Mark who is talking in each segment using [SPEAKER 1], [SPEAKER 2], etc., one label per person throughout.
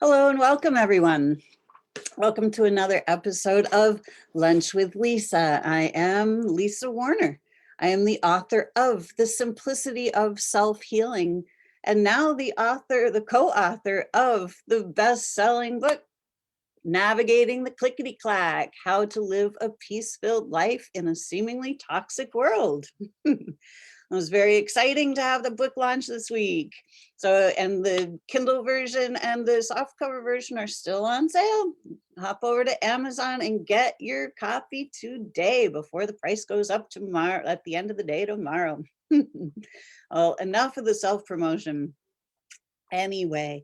[SPEAKER 1] Hello and welcome, everyone. Welcome to another episode of Lunch with Lisa. I am Lisa Warner. I am the author of The Simplicity of Self-Healing, and now the co-author of the best-selling book, Navigating the Clickety-Clack, How to Live a Peace-Filled Life in a Seemingly Toxic World. It was very exciting to have the book launch this week. And the Kindle version and the softcover version are still on sale. Hop over to Amazon and get your copy today before the price goes up tomorrow, at the end of the day tomorrow. Well, enough of the self-promotion. Anyway,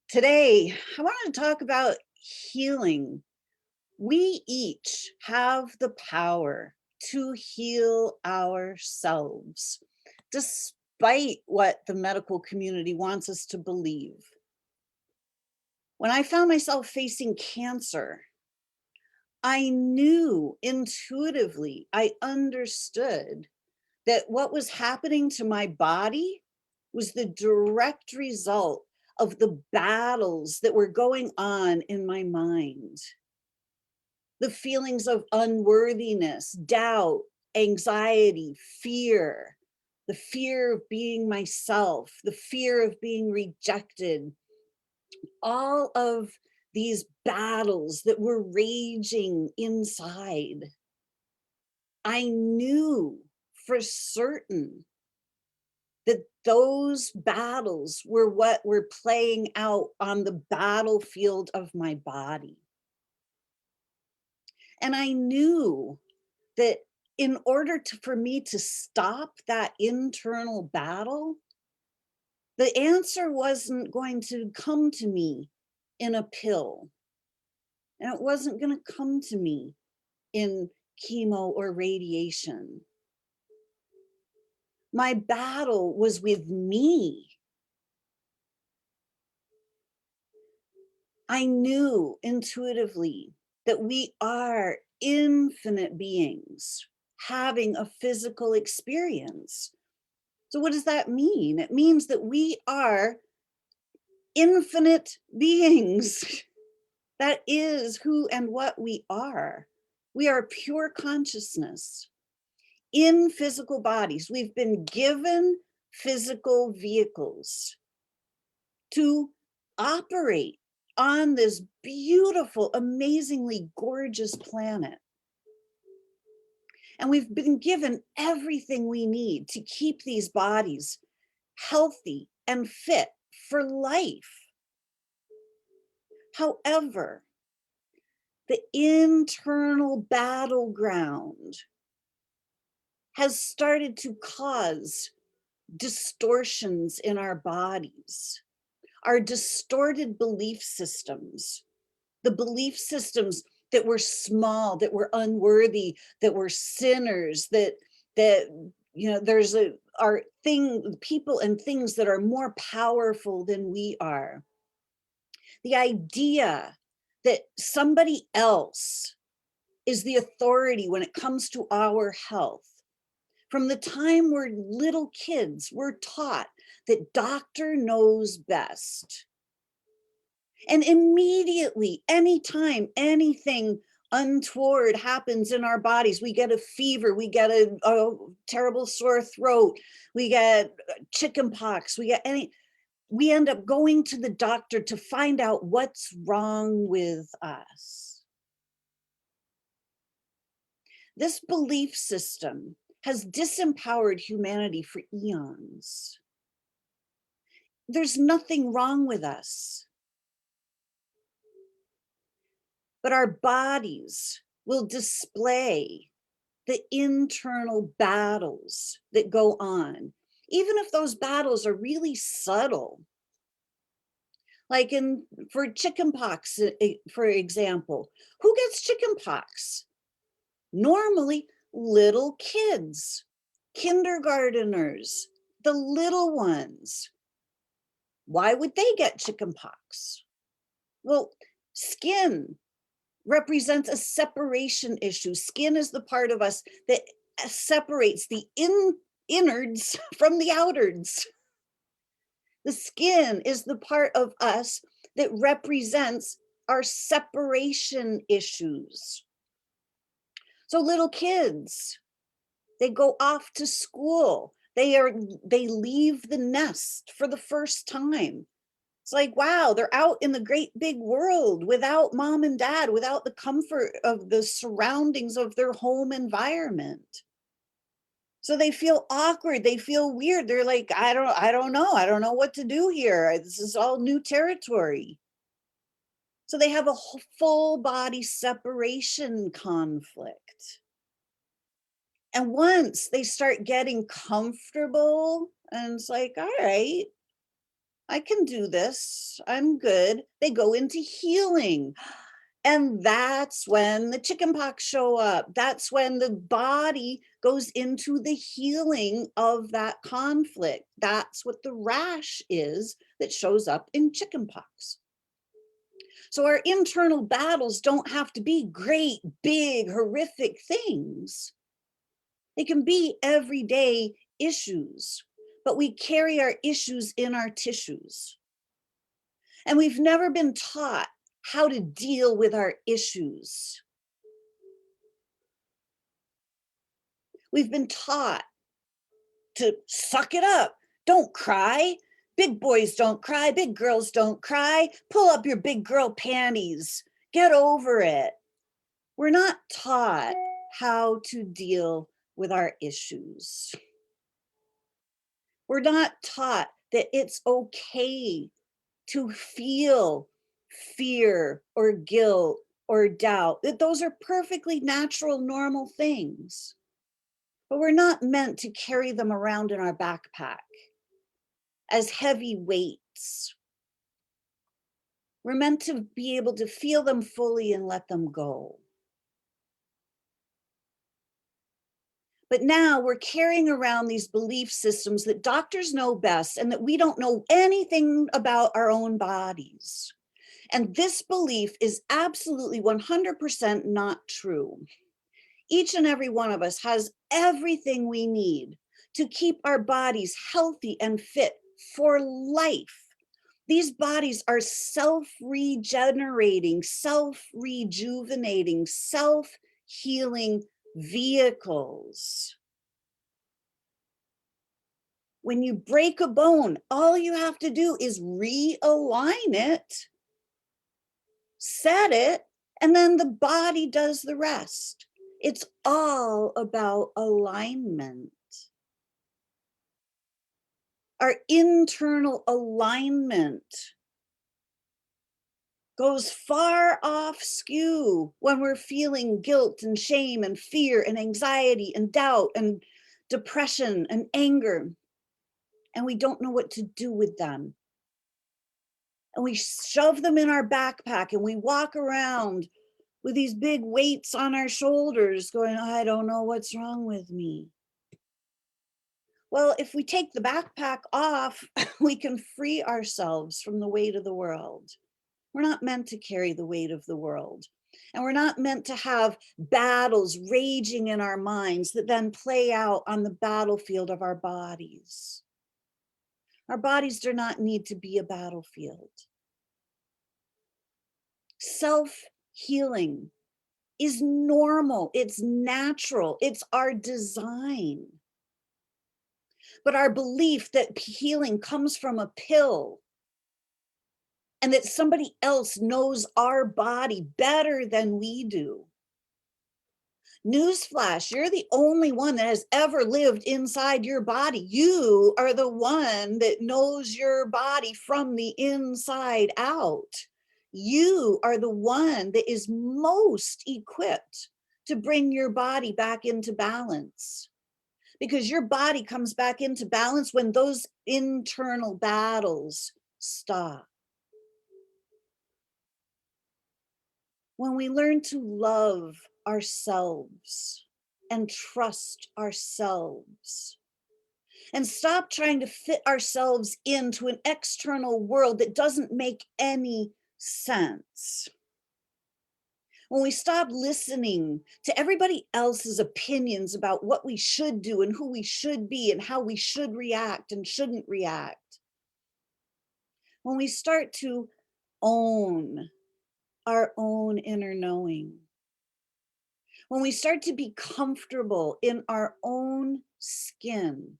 [SPEAKER 1] today I wanted to talk about healing. We each have the power to heal ourselves, despite what the medical community wants us to believe. When I found myself facing cancer, I knew intuitively, I understood that what was happening to my body was the direct result of the battles that were going on in my mind. The feelings of unworthiness, doubt, anxiety, fear, the fear of being myself, the fear of being rejected, all of these battles that were raging inside. I knew for certain that those battles were what were playing out on the battlefield of my body. And I knew that in order for me to stop that internal battle, the answer wasn't going to come to me in a pill. And it wasn't going to come to me in chemo or radiation. My battle was with me. I knew intuitively that we are infinite beings having a physical experience. So what does that mean? It means that we are infinite beings. That is who and what we are. We are pure consciousness in physical bodies. We've been given physical vehicles to operate on this beautiful, amazingly gorgeous planet. And we've been given everything we need to keep these bodies healthy and fit for life. However, the internal battleground has started to cause distortions in our bodies, our distorted belief systems, the belief systems that we're small, that we're unworthy, that we're sinners, that there's people and things that are more powerful than we are. The idea that somebody else is the authority when it comes to our health. From the time we're little kids, we're taught that doctor knows best. And immediately, anytime anything untoward happens in our bodies, we get a fever, we get a terrible sore throat, we get chicken pox, we end up going to the doctor to find out what's wrong with us. This belief system has disempowered humanity for eons. There's nothing wrong with us. But our bodies will display the internal battles that go on, even if those battles are really subtle. Like for chickenpox, for example, who gets chickenpox? Normally, little kids, kindergarteners, the little ones. Why would they get chickenpox? Well, skin represents a separation issue. Skin is the part of us that separates the innards from the outards. The skin is the part of us that represents our separation issues. So little kids, they go off to school. They leave the nest for the first time. It's like, wow, they're out in the great big world without mom and dad, without the comfort of the surroundings of their home environment. So they feel awkward, they feel weird. They're like, I don't know. I don't know what to do here. This is all new territory. So they have a full body separation conflict. And once they start getting comfortable, and it's like, all right, I can do this. I'm good. They go into healing. And that's when the chicken pox show up. That's when the body goes into the healing of that conflict. That's what the rash is that shows up in chicken pox. So our internal battles don't have to be great, big, horrific things. They can be everyday issues, but we carry our issues in our tissues. And we've never been taught how to deal with our issues. We've been taught to suck it up. Don't cry. Big boys don't cry. Big girls don't cry. Pull up your big girl panties. Get over it. We're not taught how to deal with our issues. We're not taught that it's okay to feel fear or guilt or doubt, that those are perfectly natural, normal things. But we're not meant to carry them around in our backpack as heavy weights. We're meant to be able to feel them fully and let them go. But now we're carrying around these belief systems that doctors know best and that we don't know anything about our own bodies. And this belief is absolutely 100% not true. Each and every one of us has everything we need to keep our bodies healthy and fit for life. These bodies are self-regenerating, self-rejuvenating, self-healing vehicles. When you break a bone, all you have to do is realign it, set it, and then the body does the rest. It's all about alignment. Our internal alignment goes far off skew when we're feeling guilt and shame and fear and anxiety and doubt and depression and anger, and we don't know what to do with them. And we shove them in our backpack and we walk around with these big weights on our shoulders going, I don't know what's wrong with me. Well, if we take the backpack off, we can free ourselves from the weight of the world. We're not meant to carry the weight of the world. And we're not meant to have battles raging in our minds that then play out on the battlefield of our bodies. Our bodies do not need to be a battlefield. Self-healing is normal, it's natural, it's our design. But our belief that healing comes from a pill and that somebody else knows our body better than we do. Newsflash, you're the only one that has ever lived inside your body. You are the one that knows your body from the inside out. You are the one that is most equipped to bring your body back into balance, because your body comes back into balance when those internal battles stop. When we learn to love ourselves and trust ourselves and stop trying to fit ourselves into an external world that doesn't make any sense. When we stop listening to everybody else's opinions about what we should do and who we should be and how we should react and shouldn't react. When we start to own our own inner knowing. When we start to be comfortable in our own skin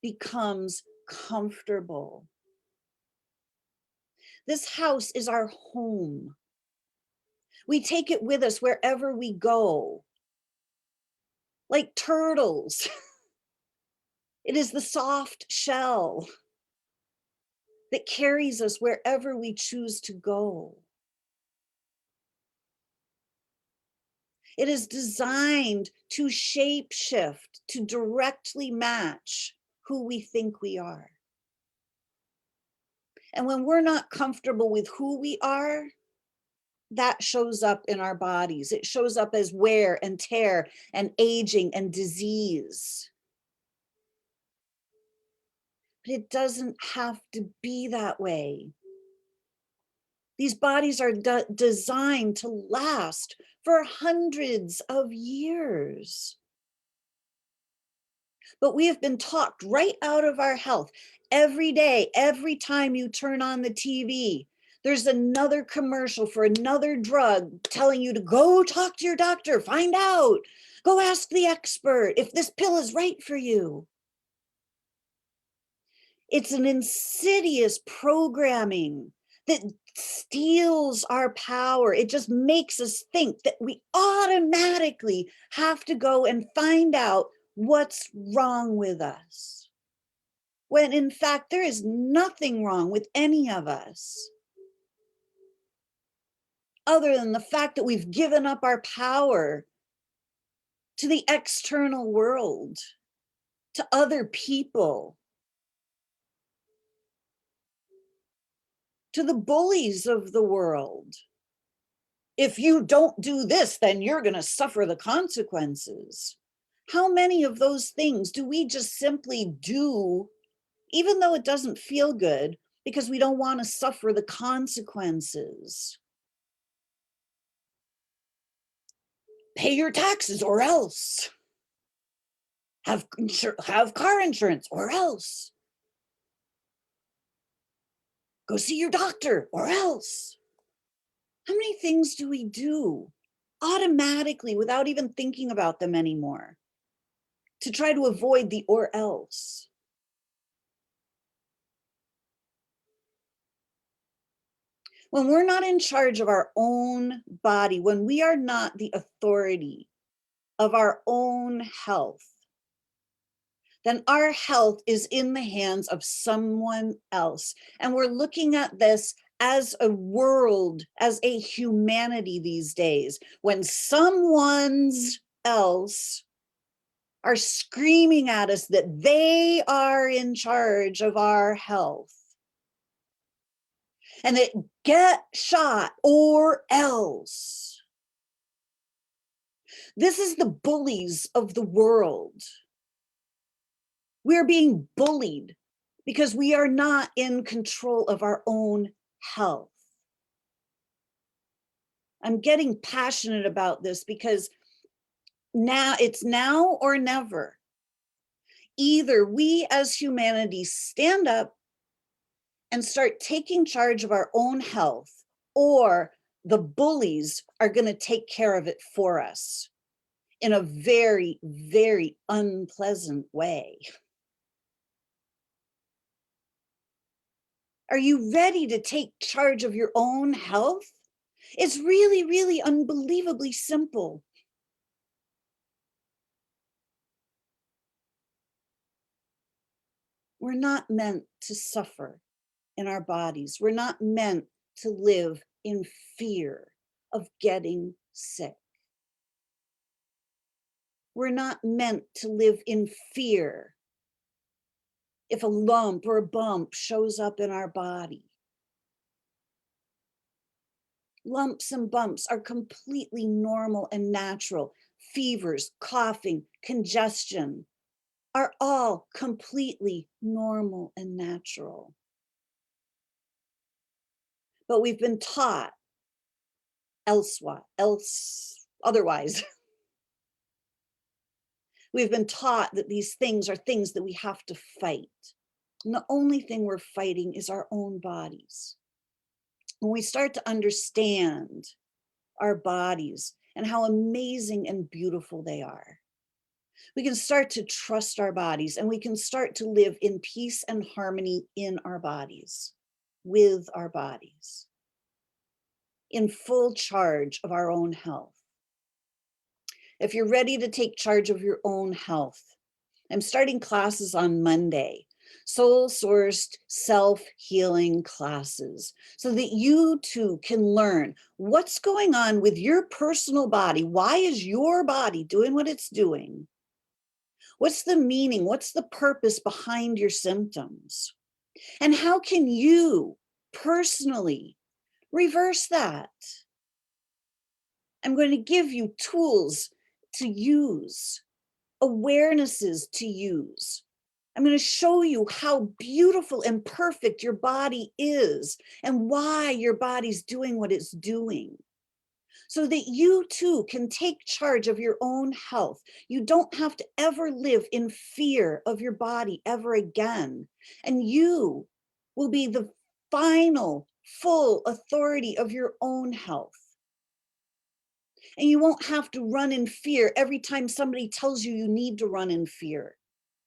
[SPEAKER 1] becomes comfortable. This house is our home. We take it with us wherever we go, like turtles. It is the soft shell that carries us wherever we choose to go. It is designed to shape shift, to directly match who we think we are. And when we're not comfortable with who we are, that shows up in our bodies. It shows up as wear and tear and aging and disease. But it doesn't have to be that way. These bodies are designed to last for hundreds of years. But we have been talked right out of our health. Every day, every time you turn on the TV, there's another commercial for another drug telling you to go talk to your doctor, find out, go ask the expert if this pill is right for you. It's an insidious programming that steals our power. It just makes us think that we automatically have to go and find out what's wrong with us. When in fact, there is nothing wrong with any of us, other than the fact that we've given up our power to the external world, to other people, to the bullies of the world. If you don't do this, then you're going to suffer the consequences. How many of those things do we just simply do, even though it doesn't feel good, because we don't want to suffer the consequences? Pay your taxes or else. Have car insurance or else. Go see your doctor or else. How many things do we do automatically without even thinking about them anymore to try to avoid the or else? When we're not in charge of our own body, when we are not the authority of our own health, then our health is in the hands of someone else. And we're looking at this as a world, as a humanity these days, when someone's else are screaming at us that they are in charge of our health. And that get shot or else. This is the bullies of the world. We're being bullied because we are not in control of our own health. I'm getting passionate about this because now it's now or never. Either we as humanity stand up and start taking charge of our own health, or the bullies are going to take care of it for us in a very, very unpleasant way. Are you ready to take charge of your own health? It's really, really unbelievably simple. We're not meant to suffer in our bodies. We're not meant to live in fear of getting sick. We're not meant to live in fear if a lump or a bump shows up in our body. Lumps and bumps are completely normal and natural. Fevers, coughing, congestion are all completely normal and natural. But we've been taught otherwise. We've been taught that these things are things that we have to fight. And the only thing we're fighting is our own bodies. When we start to understand our bodies and how amazing and beautiful they are, we can start to trust our bodies, and we can start to live in peace and harmony in our bodies, with our bodies, in full charge of our own health. If you're ready to take charge of your own health, I'm starting classes on Monday, soul-sourced self-healing classes, so that you too can learn what's going on with your personal body. Why is your body doing what it's doing? What's the meaning? What's the purpose behind your symptoms? And how can you personally reverse that? I'm going to give you tools to use, awarenesses to use. I'm going to show you how beautiful and perfect your body is and why your body's doing what it's doing, so that you too can take charge of your own health. You don't have to ever live in fear of your body ever again. And you will be the final, full authority of your own health. And you won't have to run in fear every time somebody tells you you need to run in fear,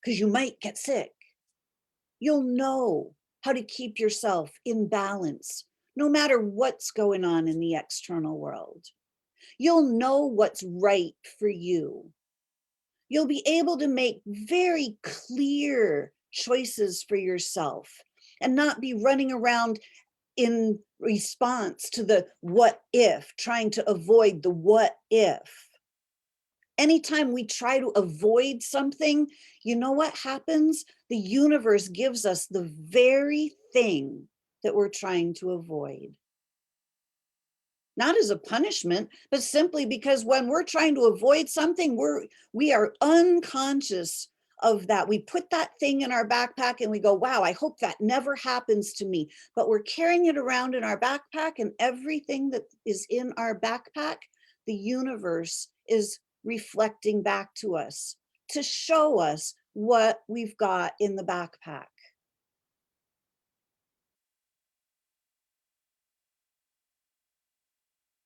[SPEAKER 1] because you might get sick. You'll know how to keep yourself in balance, no matter what's going on in the external world. You'll know what's right for you. You'll be able to make very clear choices for yourself and not be running around in response to the what if, trying to avoid the what if. Anytime we try to avoid something, you know what happens? The universe gives us the very thing that we're trying to avoid. Not as a punishment, but simply because when we're trying to avoid something, we are unconscious of that. We put that thing in our backpack and we go, wow, I hope that never happens to me. But we're carrying it around in our backpack, and everything that is in our backpack, the universe is reflecting back to us to show us what we've got in the backpack.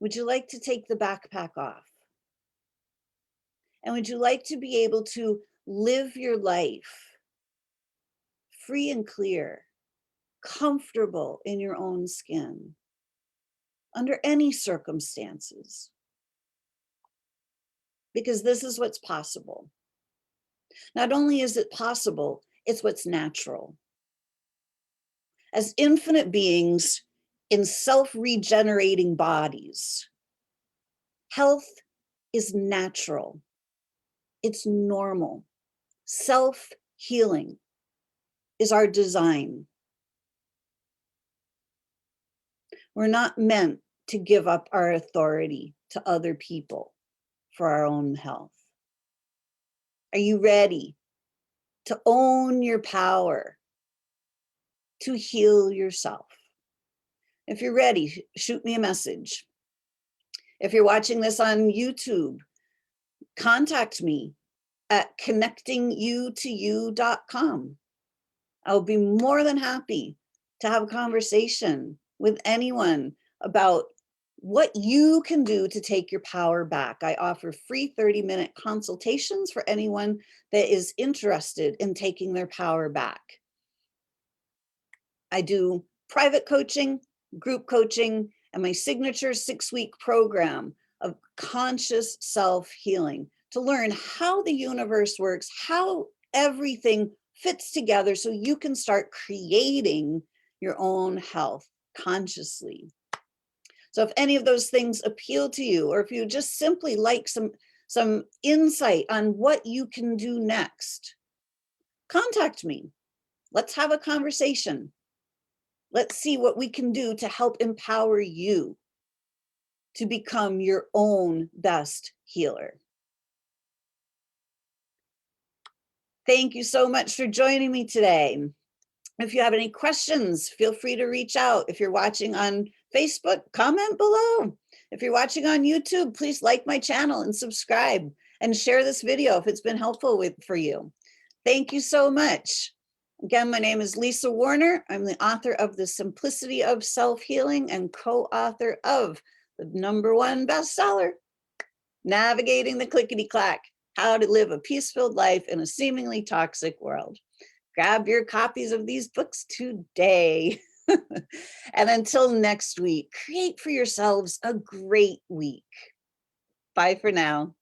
[SPEAKER 1] Would you like to take the backpack off? And would you like to be able to live your life free and clear, comfortable in your own skin, under any circumstances? Because this is what's possible. Not only is it possible, it's what's natural. As infinite beings in self-regenerating bodies, health is natural. It's normal. Self-healing is our design. We're not meant to give up our authority to other people for our own health. Are you ready to own your power, to heal yourself? If you're ready, shoot me a message. If you're watching this on YouTube, contact me at connectingyoutoyou.com. I'll be more than happy to have a conversation with anyone about what you can do to take your power back. I offer free 30-minute consultations for anyone that is interested in taking their power back. I do private coaching, group coaching, and my signature 6-week program of conscious self-healing to learn how the universe works, how everything fits together so you can start creating your own health consciously. So if any of those things appeal to you, or if you just simply like some insight on what you can do next, contact me. Let's have a conversation. Let's see what we can do to help empower you to become your own best healer. Thank you so much for joining me today. If you have any questions, feel free to reach out. If you're watching on Facebook, comment below. If you're watching on YouTube, please like my channel and subscribe and share this video if it's been helpful for you. Thank you so much. Again, my name is Lisa Warner. I'm the author of The Simplicity of Self-Healing and co-author of the #1 bestseller, Navigating the Clickety-Clack, How to Live a Peace-Filled Life in a Seemingly Toxic World. Grab your copies of these books today. And until next week, create for yourselves a great week. Bye for now.